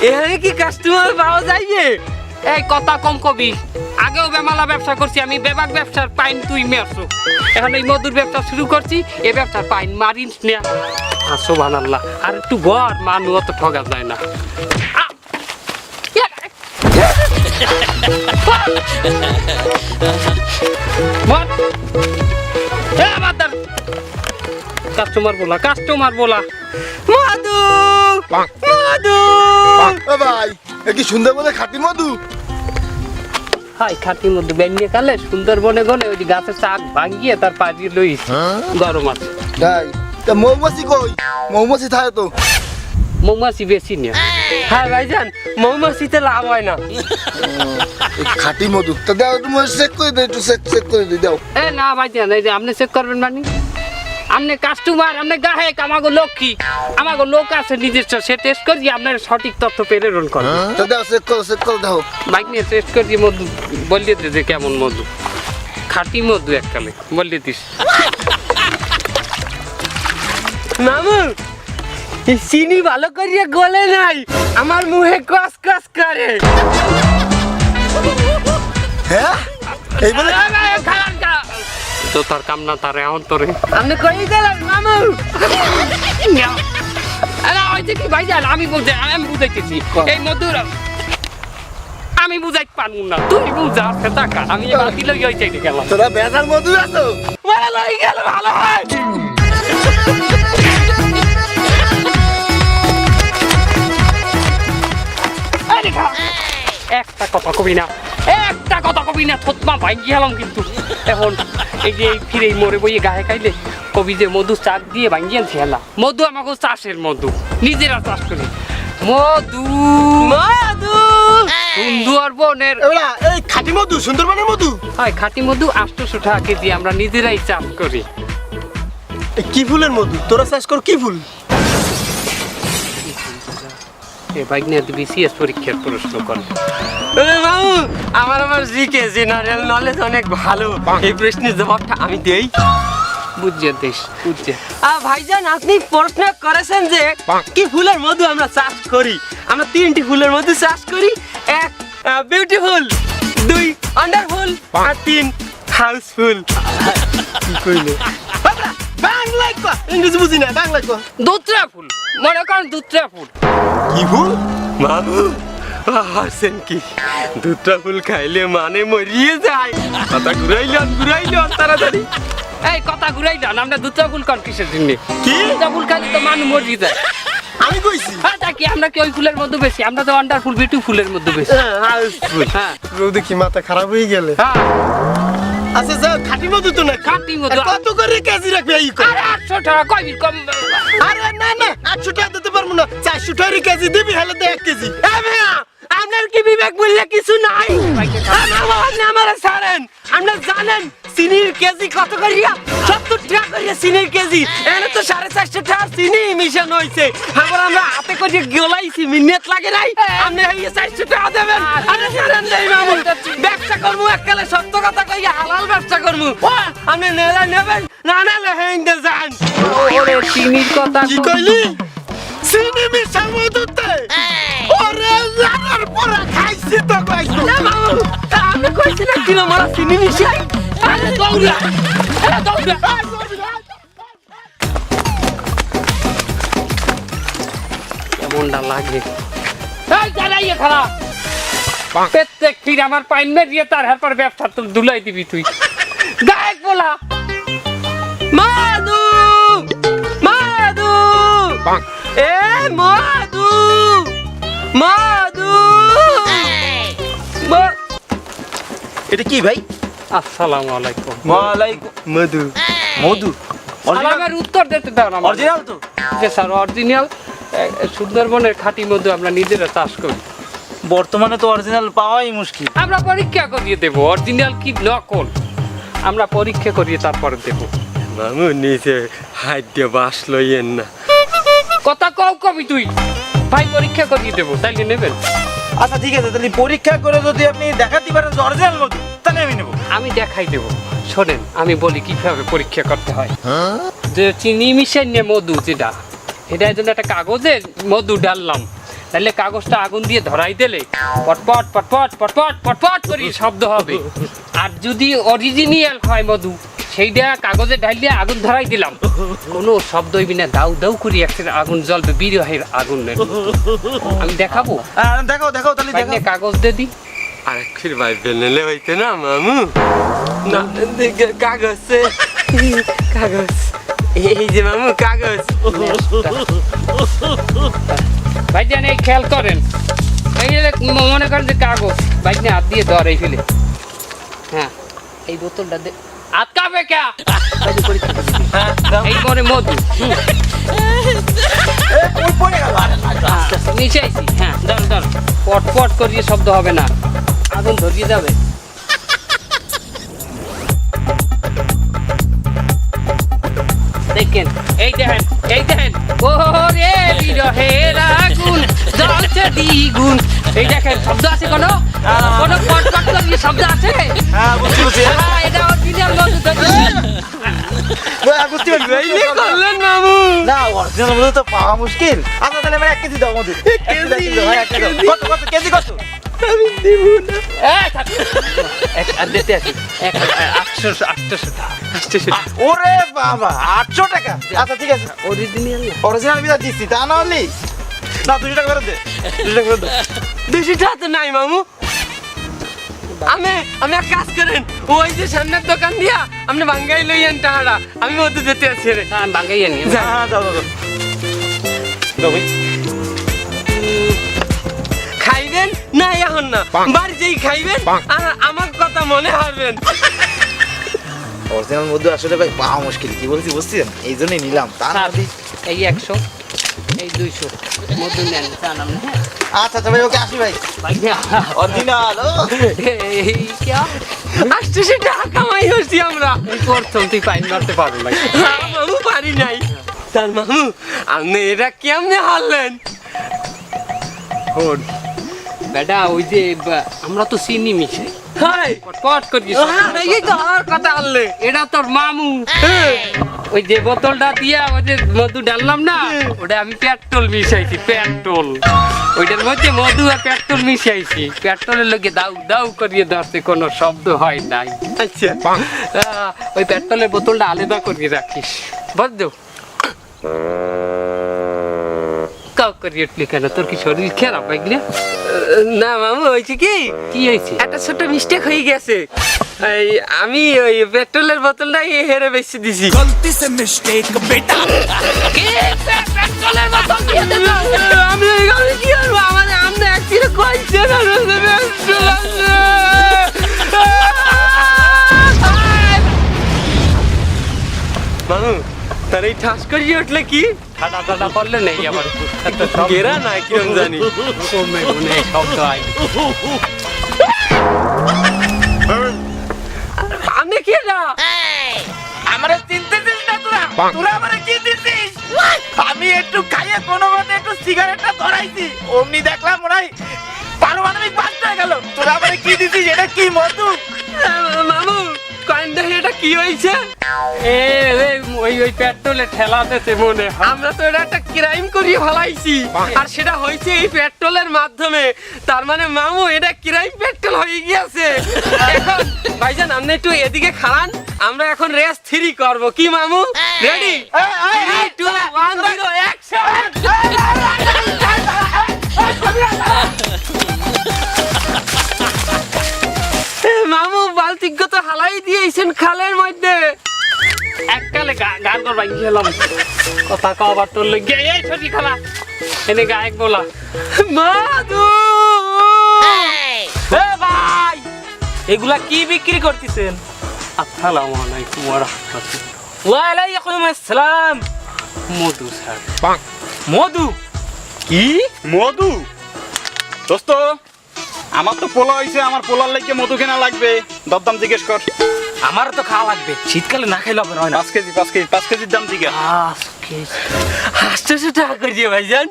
এখানে কি কাস্টমার পাওয়া যাইবে? এই কথা কম কবি, আগেও বেমালা ব্যবসা করছি আমি, বেবাক ব্যবসার পাইন তুই মেরছো, এখন এই মধুর ব্যবসা শুরু করছি, এই ব্যবসার পাইন মারিস না। সুবহানাল্লাহ, আর একটু বর মানু অত ঠকা যায় না। কাস্টমার বলা মধু মধু ভাই কি সুন্দরবনে খাঁটি মধু? হাই খাঁটি মধু বেনিয়ে কালে সুন্দরবনে গলে ওই গাছের চাক ভাঙিয়ে তার পাজি লইস গরম আছে। তাই তা মৌমাছি কই? মৌমাছি থাকে তো। মৌমাছি বেশি না। হ্যাঁ ভাইজান, মৌমাছিতে লাভ হয় না। খাঁটি মধু তা দাও, তুমি চেক করে দে, একটু চেক করে দিয়ে দাও। এ না ভাই দেন, এই যে আপনি চেক করবেন মানে আপনি কাস্টমার, আপনি গায়ক, আমাগো লক্ষ্মী, আমাগো লোক আছে নিজস্ব, সে টেস্ট করি আপনার সঠিক তথ্য প্রেরণ করে। তা দাও, চেক করে দাও। বাইক নিয়ে টেস্ট করি মধু বলিয়ে দে যে কেমন মধু, খাঁটি মধু এককালে বলিয়ে দিস। মামু চিনি ভালো করিয়া গলে নাই, আমার মুখে কস কস করে। হ্যাঁ এই বলে তো তার কাম না তার এখন তোরে আপনি কই দিলেন মামু? আমি বুঝাইতেছি এই মধুর আমি বুঝাইতে পারবো না, তুই বুঝা টাকা আমি বাকি লই হইতে গেলাম। তোরা বেজার মধু আছো? লই গেল ভালো হয়। একটা কথা কবি না, একটা কথা কবি না, থতমা ভাই গেলাম কিন্তু। এখন এই যে ফিরে মরে বইয়ে গায়ে খাইলে কবি যে মধু চাক দিয়ে ভাঙিয়ে খেলা, মধু আমাকে চাষের মধু, নিজেরা চাষ করি মধু। মধু সুন্দরবনের এই খাঁটি মধু, সুন্দরবনের মধু। হয় খাঁটি মধু 800 টাকা কেজি, আমরা নিজেরাই চাষ করি। কি ফুলের মধু? তোরা চাষ কর কি ফুল? বিসিএস পরীক্ষার প্রশ্ন করে মামু, আমার জিকে জেনারেল নলেজ অনেক ভালো, এই প্রশ্নের জবাবটা আমি দেই। বুঝছে দেশ বুঝছে। ভাইজান আপনি প্রশ্ন করেছেন যে কি ফুলের মধু আমরা চাষ করি। আমরা 3টি ফুলের মধু চাষ করি, 1 বিউটিফুল, 2 আন্ডারফুল, আর 3 হাউসফুল। কি কইলে? বাংলা কো, ইংরেজি বুঝি না, বাংলা কো। দুত্রা ফুল, মনে করেন দুত্রা ফুল। কি ফুল? মামু হাসেন কি, দুটা ফুল খাইলে মানে মরিয়ে যায়। কথা ঘুরাইলেন তাড়াতাড়ি। এই কথা ঘুরাই না, আমরা দুত্রা ফুল কোন কিসের জন্য? কি দুত্রা ফুল খাইলে তো মানুষ মরিয়ে যায়। আমি কইছি হ্যাঁ তা কি, আমরা কি ওই ফুলের মধ্যে বেশি? আমরা তো আন্ডারফুল বিউটি ফুলের মধ্যে বেশি। হাউসফুল। হ্যাঁ রোদে কি মাথা খারাপ হয়ে গেলে? হ্যাঁ আচ্ছা স্যার, খাঁটি মধু তো না। খাঁটি মধু। কত করে কেজি রাখবে এই? আরে 800 টাকা কই কম। আরে না না, 800 টাকা দিতে পারবো না, 400 টাকা কেজি দিবি, হলে তো 1 কেজি। আপনার কি বিবেক বললে কিছু নাই? আমার ছাড়েন, আপনি জানেন চিনির কেজি কত করিয়া? 70 টাকা করিয়া চিনির কেজি। এখানে তো 450 টাকা চিনি মিশানো হয়েছে। আবার আমরা হাতে করে গলাইছি, মিনিট লাগে নাই। আপনি এই 400 টাকা দেবেন? আরে ছাড়েন দেই মামু, ব্যবসা করবো এককালে, সত্য কথা কইয়া হালাল ব্যবসা করবো। আপনি নেলা নেবেন, না নালে হেঁটে যান। ওরে চিনির কথা কি কইলি? চিনি মিশা মধুতে? ওরে লাগার পরা খাইছি তো কইছো। না মামু, আপনি কইছিলেন কি আমরা চিনি মিশাই? আরে দৌড়া, আরে দৌড়া। কেমনটা লাগে? এই দাঁড়াইয়ে খারা, প্রত্যেক ফির আমার পাইন মেরিয়ে তার হারপর ব্যবসা তো দুলাই দিবি তুই। গায়ক বলা মধু মধু এ মধু মধু। এটা কি ভাই? আসসালামু আলাইকুম। ওয়ালাইকুম। মধু মধু সালামের উত্তর দিতে দাও না। অরিজিনাল তো? যে স্যার অরিজিনাল, সুন্দরবনের খাঁটি মধু আমরা নিজেরা চাষ করি। বর্তমানে তো অরিজিনাল পাওয়াই মুশকিল। আমরা পরীক্ষা করিয়ে দেবো অরিজিনাল কি নকল, আমরা পরীক্ষা করিয়ে তারপরে দেবো। মামু নিচে হাত দিয়ে বাস লইয়েন না। কথা কও কবি তুই, ভাই পরীক্ষা করিয়ে দেবো, তাইলে নেবেন? আচ্ছা ঠিক আছে, তাহলে পরীক্ষা করে যদি আপনি দেখাতে পারেন যে অরিজিনাল মধু, তাহলে আমি নেব। আমি দেখাই দেবো, শোনেন আমি বলি কিভাবে পরীক্ষা করতে হয়। যে চিনি মিশাই নিয়ে মধু যেটা, এটা জন্য একটা কাগজে মধু ডাললাম, তাহলে কাগজটা আগুন দিয়ে ধরাই দিলে পটপট পটপট পটপট পটপট করে শব্দ হবে। আর যদি অরিজিনাল হয় মধু, সেইটা কাগজে ঢালিয়ে আগুন ধরাই দিলাম, কোনো শব্দ হইবি না, দাউ দাউ করে একটা আগুন জ্বলবে, বিরহের আগুনের। আমি দেখাবো, দেখাও দেখাও তাহলে তাহলে দেখাও। কাগজ দিয়ে দিই। আর ফির ভাই বেললে হইতে না মামু, না কাগজ কাগজ, এই যে মামু কাগজ। ভাইজান এই খেয়াল করেন, এই যে মনে করেন যে কাগজ ভাইজান হাত দিয়ে ধর এই ফেলে, হ্যাঁ এই বোতলটা দে, আটকাবে কে? এই মনে মধু ওই পড়ে গেল। নিচে আইছি, হ্যাঁ ধর ধর, পট পট করিয়ে শব্দ হবে না, আগুন ধরিয়ে যাবে। দেখেন এই দেখেন, এই দেখেন, ও রে বিরহের আগুন জ্বলছে দ্বিগুণ। এই দেখেন শব্দ আছে কোনো, কোনো পট পট করিয়ে শব্দ আছে? হ্যাঁ বুঝছি বুঝছি। হ্যাঁ, এটা অরিজিনাল মধু তো। বুঝতে পারছি। বেইলে করলেন মামু। না অরিজিনাল মধু তো পাওয়া মুশকিল। আচ্ছা তাহলে আমার 1 কেজি দাও মধু। 1 কেজি দাও, হ্যাঁ 1 কেজি দাও। কত কত কেজি কত? আমি দিব না। এই থাক। আর দিতে আছি 800 টাকা। ওরে বাবা 800 টাকা। আচ্ছা ঠিক আছে, অরিজিনাল না? অরিজিনাল বিদা দিচ্ছি, তা না হলে না 200 টাকা করে দে। 200 টাকা করে দে। 200 টাকা তো নাই মামু। আমি এক কাজ করেন, ওই যে সামনের দোকান দিয়া আপনি ভাঙ্গাই লইয়েন টাকাটা, আমি মধ্যে যেতে আছি রে। হ্যাঁ বাঙ্গাইয়া নিয়ে যা। হ্যাঁ যাও যাও যাও। দাও ভাই। খাইবেন না এখন না, বাড়ি যেই খাইবেন আর আমার কথা মনে হারবেন। অরিজিনাল মধু আসলে ভাই পাওয়া মুশকিল, কি বলছি বুঝছেন, এই জন্যই নিলাম। তা না হলে এই 100, এই 200 মধু নেন, জানাম না? আচ্ছা আচ্ছা ভাই, ওকে আসি ভাই। অরিজিনাল এই क्या 800 টাকা কামাই হচ্ছি আমরা। এই প্রথম তুই পাইন মারতে পারো না। মামু পারি নাই। তার মামু আপনি এটা কেমনে হারলেন? হন বেটা, ওই যে আমরা তো চিনি মিশাই, হাই পট করি এই তো আর কথা হারলে। এটা তোর মামু। ওই যে বোতলটা দিয়া ওই যে মধু ঢাললাম না, ওটা আমি পেট্রোল মিশাইছি, পেট্রোল। ওইটার মধ্যে মধু আর পেট্রোল মিশাইছি, পেট্রোলের লোকে দাউ দাউ করিয়ে ধরতে কোনো শব্দ হয় নাই। আচ্ছা ওই পেট্রোলের বোতলটা আলাদা করিয়ে রাখিস, বুঝছো? কাউ করিয়ে উঠলি কেন, তোর কি শরীর খারাপ লাগলে? না মামু হয়েছে কি, কি হয়েছে? একটা ছোট মিস্টেক হয়ে গেছে। এই আমি ওই পেট্রোলের বোতলটা হেরে বেশি দিছি। गलती से मिस्टेक बेटा। পেট্রোলের বোতল দিয়ে দিল। আমি আমি কি করবো, আমার আমনে একদিনে কইছে না পেট্রোল আছে। মামু তার এই ঠাস করিয়ে উঠলে কি ঠাডা ঠাডা করলে নেই আবার গেরা না কিরম জানি কমে গুনে শব্দ হয়। আমি কি না আমারে চিনতে দিস না তোরা, তোরা আমারে কি দিছিস? আমি একটু খাইয়ে কোনো মতে একটু সিগারেটটা ধরাইছি, অমনি দেখলাম মনে হয় পারমাণবিক বাস্ট হয়ে গেল। তোরা আমারে কি দিছিস, এটা কি মধু? মামু কয়েনটা এটা কি হয়েছে? এ ওই ওই পেট্রোলে ঠেলা দিতে মনে হয়। আমরা তো এটা একটা ক্রাইম করিয়ে ফেলাইছি, আর সেটা হয়েছে এই পেট্রোলের মাধ্যমে। তার মানে মামু এটা ক্রাইম পেট্রোল হয়ে গিয়েছে। এখন ভাইজান আপনি একটু এদিকে খাড়ান, আমরা এখন রেস 3 করব। কি মামু রেডি? 3 2 1 0 অ্যাকশন। মামু বালতিজ্ঞ তো হালাই দিয়েছেন খালের মধ্যে। এককালে গান কর ভাই গেলাম, কথা কবার তোর লগে এই ছবি খালা এনে গায়ক বলা মাদু এ ভাই, এগুলা কি বিক্রি করতেছেন? আসসালামু আলাইকুম ওয়া রাহমাতুল্লাহ। ওয়া আলাইকুম আসসালাম। মধু স্যার। মধু? কি মধু? দোস্ত আমার তো পোলা হইছে, আমার পোলার লাগবে মধু কেনা লাগবে, দরদাম জিজ্ঞেস কর। আমার তো খাওয়া লাগবে, শীতকালে না খাইলে হবে না। 5 কেজি 5 কেজির দাম জিজ্ঞেস। 800 টাকা করিয়ে ভাইজান।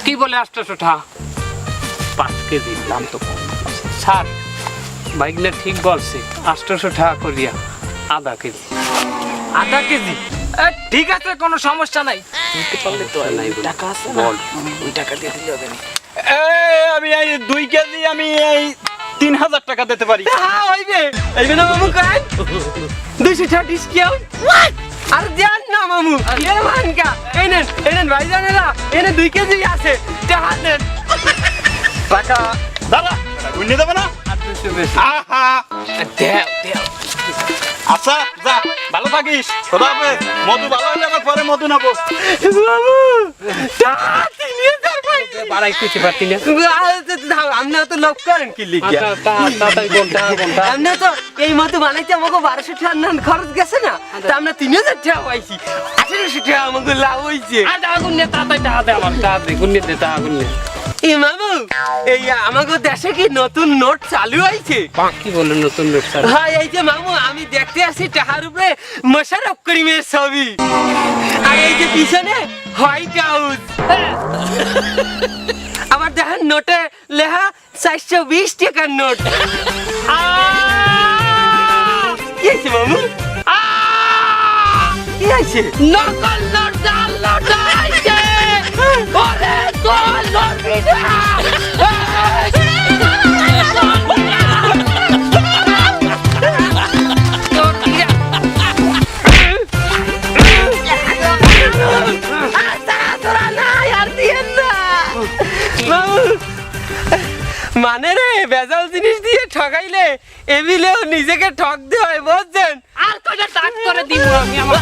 কি বলে 800 টাকা? 5 কেজি দাম তো কম। স্যার বাইকটা ঠিক বলছে, 800 টাকা করিয়া আধা কেজি। আধা কেজি? ঠিক আছে, কোনো সমস্যা নাই। দিতে পারলে তো নাই টাকা আছে না? বল। ওই টাকা দিয়ে দিলে হবে না। আমি এই 2 কেজি আমি এই 3000 টাকা দিতে পারি। হ্যাঁ হইবে না মামু কাই 200 টাকা ডিসকাউন্ট আর দেন না মামু এ মানকা এনেন ভাইজানেরা এনে 2 কেজি আছে টাকা দেন টাকা দাদা গুনে দেবে না? আর 200 বেশি আহা দেও আচ্ছা যা ভালো থাকিস খোদা হাফেজ। মধু ভালো হলে আবার পরে মধু নেবো। মামু টাকা 3000 পাই বাড়াই কিছু পারতি না। আমরা তো লোক করেন কি লিখিয়া তাড়াতাড়ি বলটা আমরা তো এই মতো বানাইতে আমাকে 1200 টাকা খরচ গেছে না তা আমরা 3000 টাকা পাইছি 1800 টাকা আমাকে লাভ হইছে আগুন নে তাড়াতাড়ি টাকা দে আমার টাকা দে গুনে দে তা আগুন নে। এই মামু এই আমাকে দেশে কি নতুন নোট চালু হয়েছে? কি বলে নতুন লোক স্যার? হ্যাঁ এই যে মামু আমি দেখতে আসি টাকার উপরে মোশাররফ করিমের ছবি আর এই যে পিছনে হোয়াইট হাউস আবার দেখেন নোটে লেখা 420 টাকার নোট কি আছে মামু কি আছে? নকল নোট জাল নোট আইছে ওরে তোর লড়বি না মানে রে বেজাল জিনিস দিয়ে ঠকাইলে এমিলেও নিজেকে ঠক দিয়ে হয় বুঝছেন আর কয়টা টাক করে দিব আমি আমার